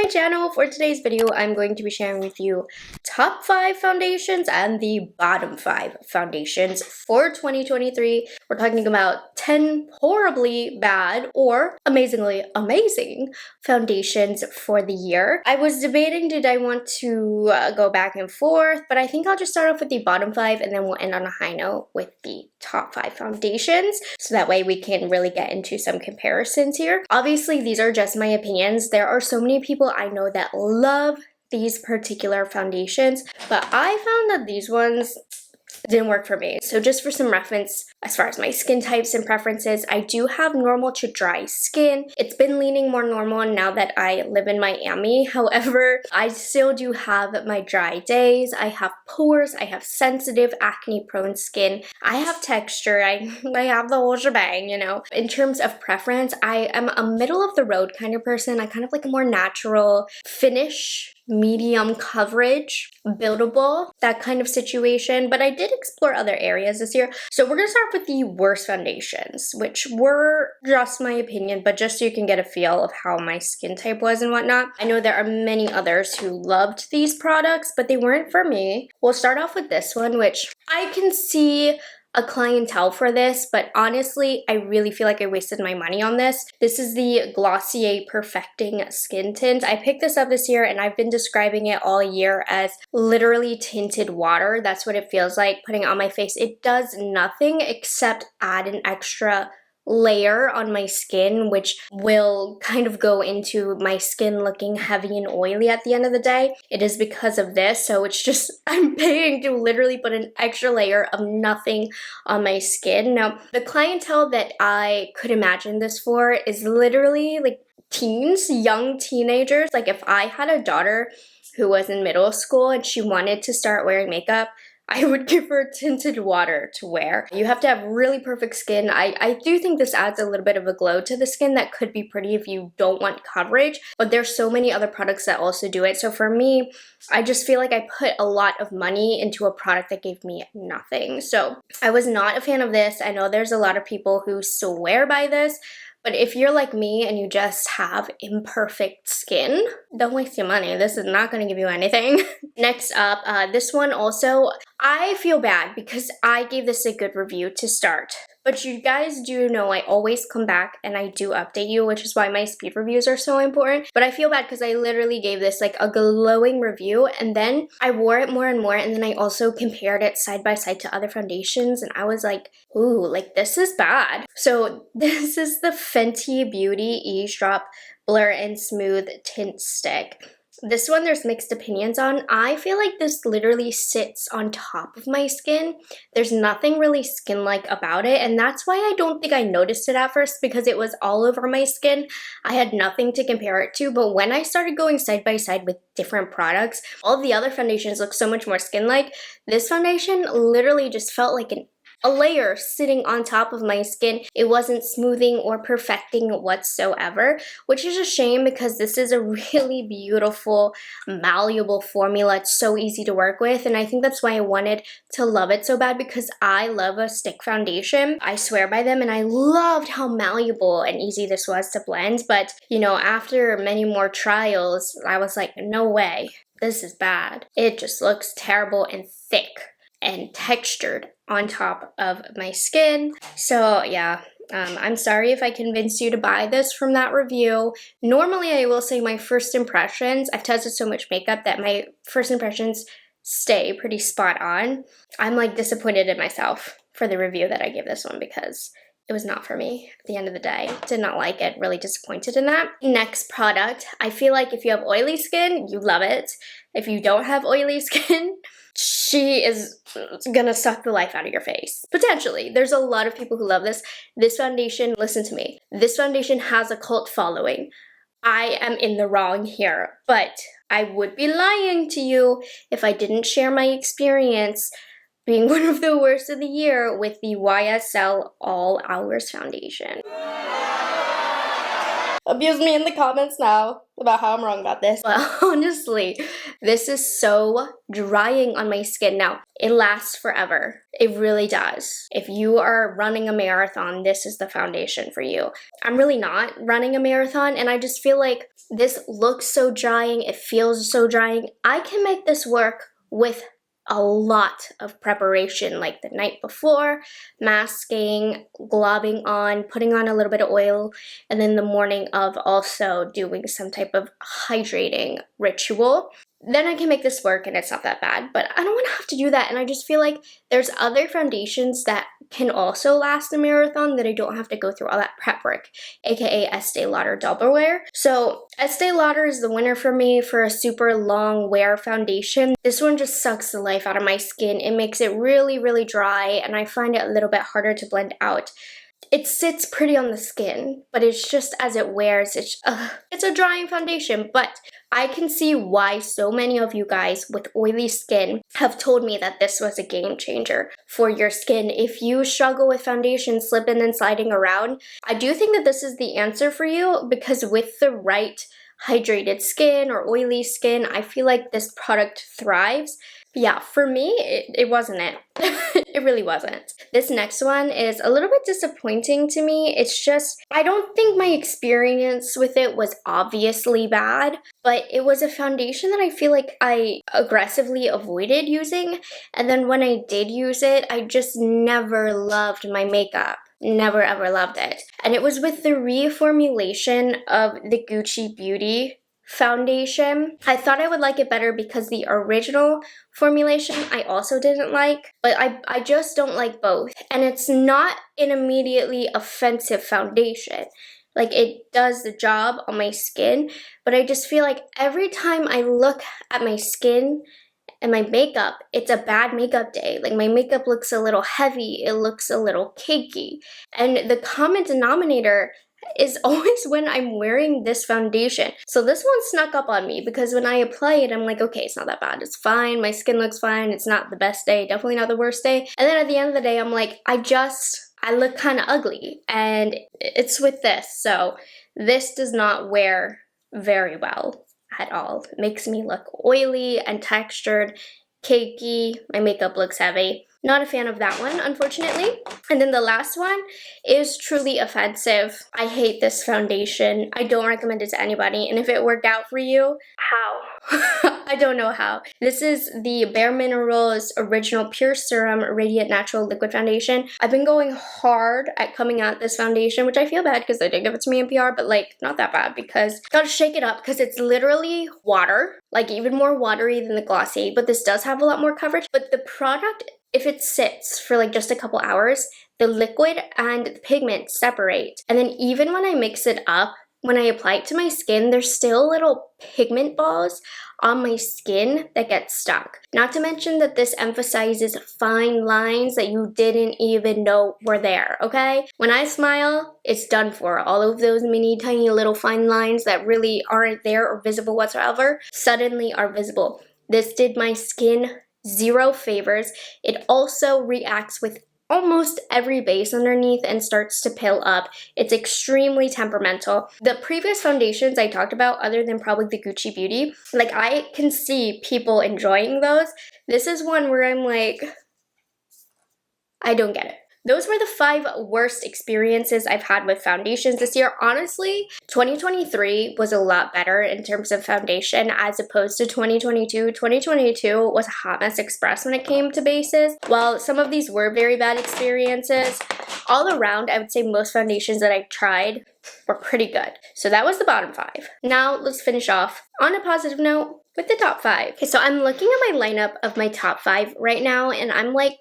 my channel. For today's video, I'm going to be sharing with you top 5 foundations and the bottom 5 foundations for 2023. We're talking about 10 horribly bad or amazingly amazing foundations for the year. I was debating, did I want to go back and forth, but I think I'll just start off with the bottom 5 and then we'll end on a high note with the top 5 foundations, so that way we can really get into some comparisons here. Obviously, these are just my opinions. There are so many people I know that love these particular foundations, but I found that these ones didn't work for me. So just for some reference, as far as my skin types and preferences, I do have normal to dry skin. It's been leaning more normal now that I live in Miami. However, I still do have my dry days. I have pores. I have sensitive acne-prone skin. I have texture. I have the whole shebang, you know. In terms of preference, I am a middle-of-the-road kind of person. I kind of like a more natural finish, medium coverage, buildable, that kind of situation. But I did explore other areas this year. So we're gonna start with the worst foundations, which were just my opinion, but just so you can get a feel of how my skin type was and whatnot. I know there are many others who loved these products, but they weren't for me. We'll start off with this one, which I can see a clientele for this, but honestly, I really feel like I wasted my money on this. This is the Glossier Perfecting Skin Tint. I picked this up this year and I've been describing it all year as literally tinted water. That's what it feels like putting it on my face. It does nothing except add an extra layer on my skin, which will kind of go into my skin looking heavy and oily at the end of the day. It is because of this, so it's just, I'm paying to literally put an extra layer of nothing on my skin. Now, the clientele that I could imagine this for is literally like teens, young teenagers. Like if I had a daughter who was in middle school and she wanted to start wearing makeup, I would give her tinted water to wear. You have to have really perfect skin. I do think this adds a little bit of a glow to the skin that could be pretty if you don't want coverage, but there's so many other products that also do it. So for me, I just feel like I put a lot of money into a product that gave me nothing. So I was not a fan of this. I know there's a lot of people who swear by this, but if you're like me and you just have imperfect skin, don't waste your money. This is not going to give you anything. Next up, this one also, I feel bad because I gave this a good review to start. But you guys do know I always come back and I do update you, which is why my speed reviews are so important. But I feel bad because I literally gave this like a glowing review and then I wore it more and more, and then I also compared it side by side to other foundations and I was like, ooh, like this is bad. So this is the Fenty Beauty Eavesdrop Blur and Smooth Tint Stick. This one there's mixed opinions on. I feel like this literally sits on top of my skin. There's nothing really skin-like about it, and that's why I don't think I noticed it at first, because it was all over my skin. I had nothing to compare it to, but when I started going side by side with different products, all the other foundations look so much more skin-like. This foundation literally just felt like a layer sitting on top of my skin. It wasn't smoothing or perfecting whatsoever, which is a shame because this is a really beautiful, malleable formula. It's so easy to work with, and I think that's why I wanted to love it so bad, because I love a stick foundation. I swear by them, and I loved how malleable and easy this was to blend, but you know, after many more trials, I was like, no way, this is bad. It just looks terrible and thick and textured on top of my skin. So yeah, I'm sorry if I convinced you to buy this from that review. Normally I will say my first impressions, I've tested so much makeup that my first impressions stay pretty spot on. I'm like disappointed in myself for the review that I gave this one because it was not for me at the end of the day. Did not like it, really disappointed in that. Next product, I feel like if you have oily skin, you love it. If you don't have oily skin, she is gonna suck the life out of your face. Potentially. There's a lot of people who love this. This foundation, listen to me, this foundation has a cult following. I am in the wrong here, but I would be lying to you if I didn't share my experience being one of the worst of the year with the YSL All Hours foundation. Abuse me in the comments now about how I'm wrong about this. But honestly, this is so drying on my skin. Now, it lasts forever. It really does. If you are running a marathon, this is the foundation for you. I'm really not running a marathon, and I just feel like this looks so drying. It feels so drying. I can make this work with a lot of preparation, like the night before, masking, globbing on, putting on a little bit of oil, and then the morning of also doing some type of hydrating ritual. Then I can make this work and it's not that bad, but I don't want to have to do that. And I just feel like there's other foundations that can also last a marathon that I don't have to go through all that prep work, aka Estee Lauder Double Wear. So Estee Lauder is the winner for me for a super long wear foundation. This one just sucks the life out of my skin. It makes it really, really dry, and I find it a little bit harder to blend out. It sits pretty on the skin, but it's just as it wears, it's a drying foundation. But I can see why so many of you guys with oily skin have told me that this was a game changer for your skin. If you struggle with foundation slipping and sliding around, I do think that this is the answer for you, because with the right hydrated skin or oily skin, I feel like this product thrives. Yeah, for me, it wasn't it. It really wasn't. This next one is a little bit disappointing to me. It's just, I don't think my experience with it was obviously bad, but it was a foundation that I feel like I aggressively avoided using. And then when I did use it, I just never loved my makeup. Never ever loved it. And it was with the reformulation of the Gucci Beauty foundation. I thought I would like it better because the original formulation I also didn't like, but I just don't like both. And it's not an immediately offensive foundation. Like, it does the job on my skin, but I just feel like every time I look at my skin and my makeup, it's a bad makeup day. Like, my makeup looks a little heavy, it looks a little cakey. And the common denominator is always when I'm wearing this foundation. So this one snuck up on me, because when I apply it, I'm like, okay, it's not that bad. It's fine. My skin looks fine. It's not the best day. Definitely not the worst day. And then at the end of the day, I'm like, I look kind of ugly. And it's with this. So this does not wear very well at all. It makes me look oily and textured, cakey. My makeup looks heavy. Not a fan of that one, unfortunately. And then the last one is truly offensive. I hate this foundation. I don't recommend it to anybody. And if it worked out for you, how? I don't know how. This is the Bare Minerals Original Pure Serum Radiant Natural Liquid Foundation. I've been going hard at coming out this foundation, which I feel bad because they did give it to me in PR, but like, not that bad, because gotta shake it up, because it's literally water, like even more watery than the Glossier, but this does have a lot more coverage. But the product, if it sits for like just a couple hours, the liquid and the pigment separate. And then even when I mix it up, when I apply it to my skin, there's still little pigment balls on my skin that get stuck. Not to mention that this emphasizes fine lines that you didn't even know were there, okay? When I smile, it's done for. All of those mini tiny little fine lines that really aren't there or visible whatsoever suddenly are visible. This did my skin zero favors. It also reacts with almost every base underneath and starts to pill up. It's extremely temperamental. The previous foundations I talked about, other than probably the Gucci Beauty, like, I can see people enjoying those. This is one where I'm like, I don't get it. Those were the 5 worst experiences I've had with foundations this year. Honestly, 2023 was a lot better in terms of foundation as opposed to 2022. 2022 was a hot mess express when it came to bases. While some of these were very bad experiences, all around, I would say most foundations that I tried were pretty good. So that was the bottom 5. Now let's finish off on a positive note with the top 5. Okay, so I'm looking at my lineup of my top 5 right now, and I'm like,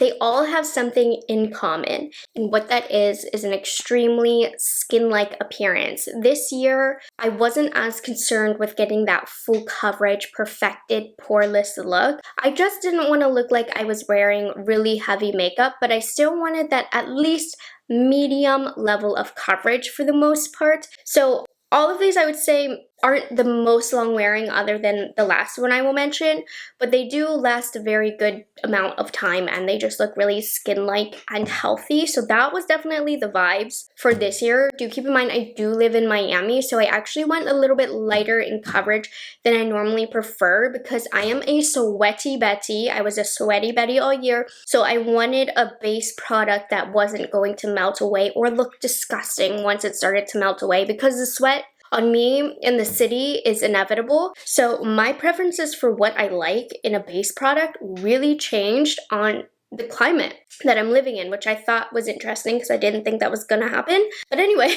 they all have something in common, and what that is an extremely skin-like appearance. This year, I wasn't as concerned with getting that full coverage, perfected, poreless look. I just didn't want to look like I was wearing really heavy makeup, but I still wanted that at least medium level of coverage for the most part. So all of these, I would say, aren't the most long wearing other than the last one I will mention, but they do last a very good amount of time and they just look really skin-like and healthy. So that was definitely the vibes for this year. Do keep in mind I do live in Miami, so I actually went a little bit lighter in coverage than I normally prefer because I am a sweaty Betty. I was a sweaty Betty all year, so I wanted a base product that wasn't going to melt away or look disgusting once it started to melt away, because the sweat on me in the city is inevitable. So my preferences for what I like in a base product really changed on the climate that I'm living in, which I thought was interesting because I didn't think that was gonna happen. But anyway,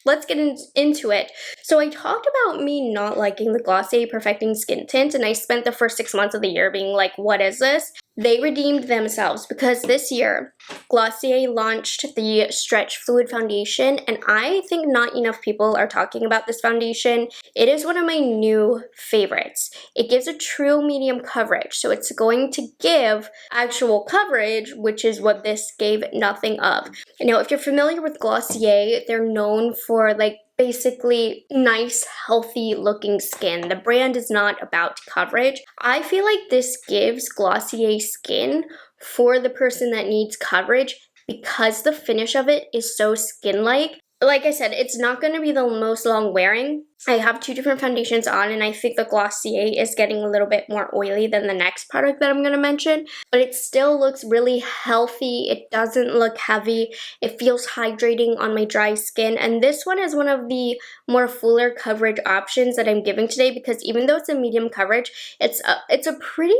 let's get into it. So I talked about me not liking the Glossier Perfecting Skin Tint, and I spent the first 6 months of the year being like, what is this? They redeemed themselves because this year, Glossier launched the Stretch Fluid Foundation, and I think not enough people are talking about this foundation. It is one of my new favorites. It gives a true medium coverage, so it's going to give actual coverage, which is what this gave nothing of. Now, if you're familiar with Glossier, they're known for like basically nice, healthy looking skin. The brand is not about coverage. I feel like this gives Glossier skin for the person that needs coverage because the finish of it is so skin-like. Like I said, it's not going to be the most long wearing. I have 2 different foundations on, and I think the Glossier is getting a little bit more oily than the next product that I'm going to mention, but it still looks really healthy. It doesn't look heavy. It feels hydrating on my dry skin, and this one is one of the more fuller coverage options that I'm giving today because even though it's a medium coverage, it's a pretty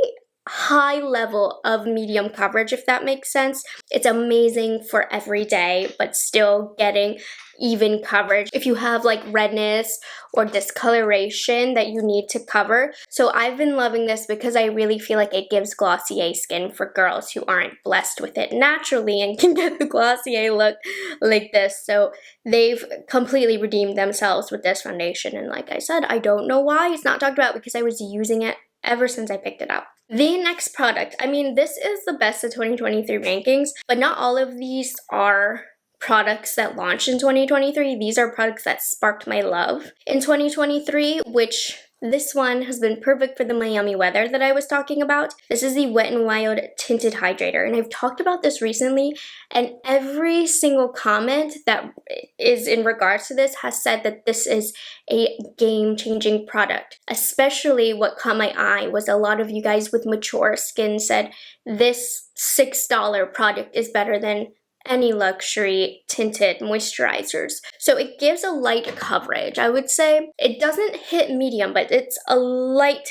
high level of medium coverage, if that makes sense. It's amazing for every day, but still getting even coverage if you have like redness or discoloration that you need to cover. So I've been loving this because I really feel like it gives Glossier skin for girls who aren't blessed with it naturally and can get the Glossier look like this. So they've completely redeemed themselves with this foundation, and like I said, I don't know why it's not talked about because I was using it ever since I picked it up. The next product, I mean, this is the best of 2023 rankings, but not all of these are products that launched in 2023. These are products that sparked my love in 2023, which this one has been perfect for the Miami weather that I was talking about. This is the Wet n Wild Tinted Hydrator, and I've talked about this recently, and every single comment that is in regards to this has said that this is a game-changing product. Especially what caught my eye was a lot of you guys with mature skin said this $6 product is better than any luxury tinted moisturizers. So it gives a light coverage. I would say it doesn't hit medium, but it's a light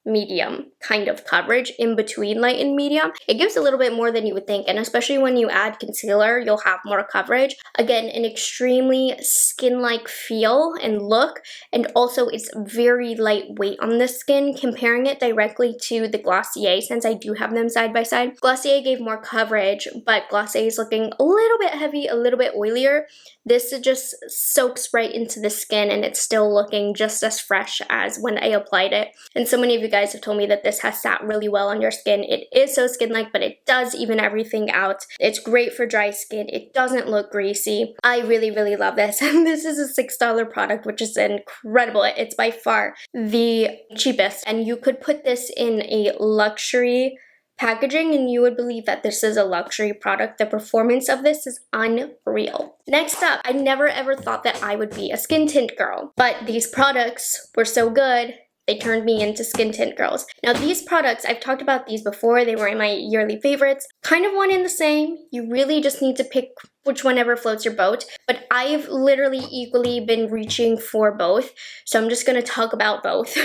medium kind of coverage in between light and medium. It gives a little bit more than you would think, and especially when you add concealer, you'll have more coverage. Again, an extremely skin-like feel and look, and also it's very lightweight on the skin. Comparing it directly to the Glossier, since I do have them side by side, Glossier gave more coverage, but Glossier is looking a little bit heavy, a little bit oilier. This just soaks right into the skin, and it's still looking just as fresh as when I applied it. And so many of you guys have told me that this has sat really well on your skin. It is so skin-like, but it does even everything out. It's great for dry skin. It doesn't look greasy. I really, really love this. And this is a $6 product, which is incredible. It's by far the cheapest. And you could put this in a luxury packaging and you would believe that this is a luxury product. The performance of this is unreal. Next up, I never ever thought that I would be a skin tint girl, but these products were so good, they turned me into skin tint girls. Now these products, I've talked about these before, they were in my yearly favorites. Kind of one and the same. You really just need to pick which one ever floats your boat. But I've literally equally been reaching for both. So I'm just going to talk about both.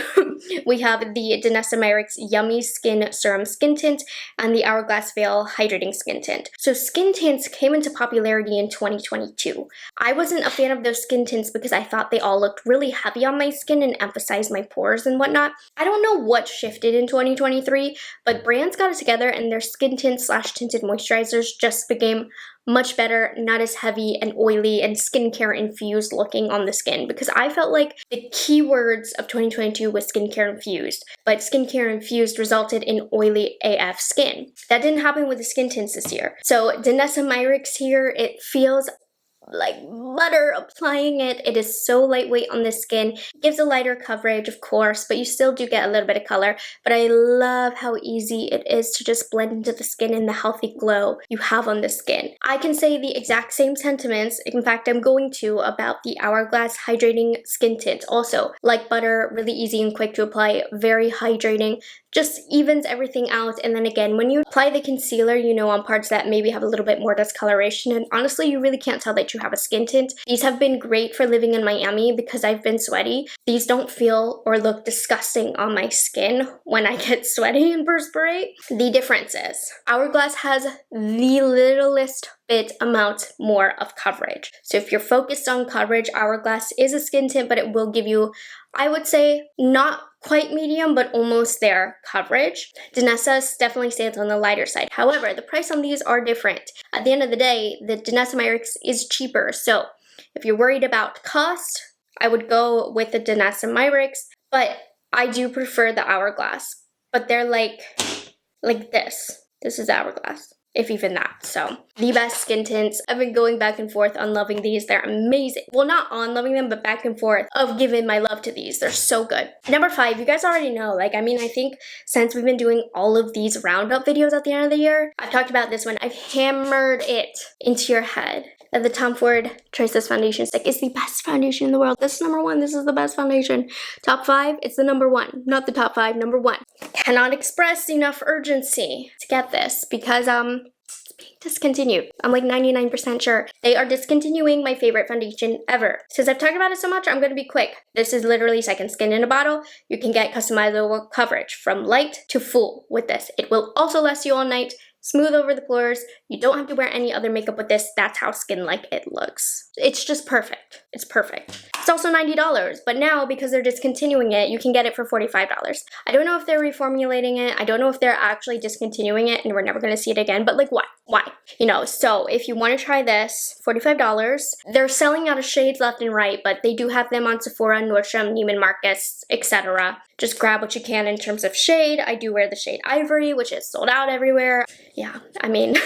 We have the Danessa Myricks Yummy Skin Serum Skin Tint and the Hourglass Veil Hydrating Skin Tint. So skin tints came into popularity in 2022. I wasn't a fan of those skin tints because I thought they all looked really heavy on my skin and emphasized my pores and whatnot. I don't know what shifted in 2023, but brands got it together and their skin tint / tinted moisturizers just became much better, not as heavy and oily and skincare infused looking on the skin, because I felt like the keywords of 2022 was skincare infused, but skincare infused resulted in oily AF skin. That didn't happen with the skin tints this year. So Danessa Myricks here, it feels like butter applying it. It is so lightweight on the skin. It gives a lighter coverage, of course, but you still do get a little bit of color. But I love how easy it is to just blend into the skin and the healthy glow you have on the skin. I can say the exact same sentiments, in fact I'm going to, about the Hourglass Hydrating Skin Tint. Also, like butter, really easy and quick to apply, very hydrating, just evens everything out. And then again, when you apply the concealer, you know, on parts that maybe have a little bit more discoloration, and honestly you really can't tell that you have a skin tint. These have been great for living in Miami because I've been sweaty. These don't feel or look disgusting on my skin when I get sweaty and perspirate. The difference is Hourglass has the littlest bit amount more of coverage. So if you're focused on coverage, Hourglass is a skin tint, but it will give you, I would say, not quite medium, but almost there coverage. Danessa definitely stands on the lighter side. However, the price on these are different. At the end of the day, the Danessa Myricks is cheaper. So if you're worried about cost, I would go with the Danessa Myricks, but I do prefer the Hourglass. But they're like this. This is Hourglass, if even that. So the best skin tints. I've been going back and forth on loving these. They're amazing. Well, not on loving them, but back and forth of giving my love to these. They're so good. Number 5, you guys already know. Like, I mean, I think since we've been doing all of these roundup videos at the end of the year, I've talked about this one. I've hammered it into your head that the Tom Ford Choices Foundation Stick is the best foundation in the world. This is number 1. This is the best foundation. Top 5, it's the number 1. Not the top 5, number 1. Cannot express enough urgency to get this because, it's being discontinued. I'm like 99% sure. They are discontinuing my favorite foundation ever. Since I've talked about it so much, I'm going to be quick. This is literally second skin in a bottle. You can get customizable coverage from light to full with this. It will also last you all night. Smooth over the pores. You don't have to wear any other makeup with this. That's how skin-like it looks. It's just perfect. It's perfect. It's also $90, but now because they're discontinuing it, you can get it for $45. I don't know if they're reformulating it. I don't know if they're actually discontinuing it and we're never going to see it again, but like why? Why? You know, so if you want to try this, $45. They're selling out of shades left and right, but they do have them on Sephora, Nordstrom, Neiman Marcus, etc. Just grab what you can in terms of shade. I do wear the shade Ivory, which is sold out everywhere. Yeah, I mean,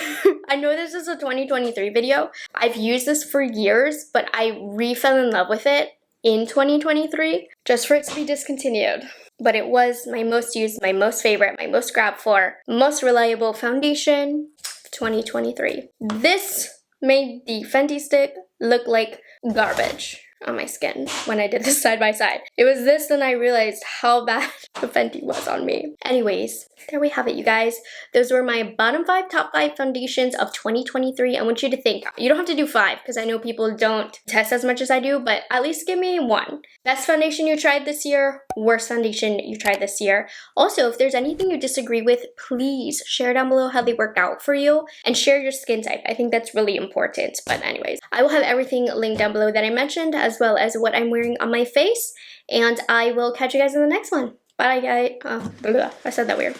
I know this is a 2023 video. I've used this for years, but I fell in love with it in 2023 just for it to be discontinued. But it was my most used, my most favorite, my most grabbed for, most reliable foundation of 2023. This made the Fenty stick look like garbage on my skin when I did this side by side. It was this, then I realized how bad the Fenty was on me. Anyways, there we have it, you guys. Those were my bottom 5, top 5 foundations of 2023. I want you to think. You don't have to do 5 because I know people don't test as much as I do, but at least give me 1. Best foundation you tried this year, worst foundation you tried this year. Also, if there's anything you disagree with, please share down below how they worked out for you and share your skin type. I think that's really important. But anyways, I will have everything linked down below that I mentioned, as well as what I'm wearing on my face, and I will catch you guys in the next one. Bye, guys. I said that weird.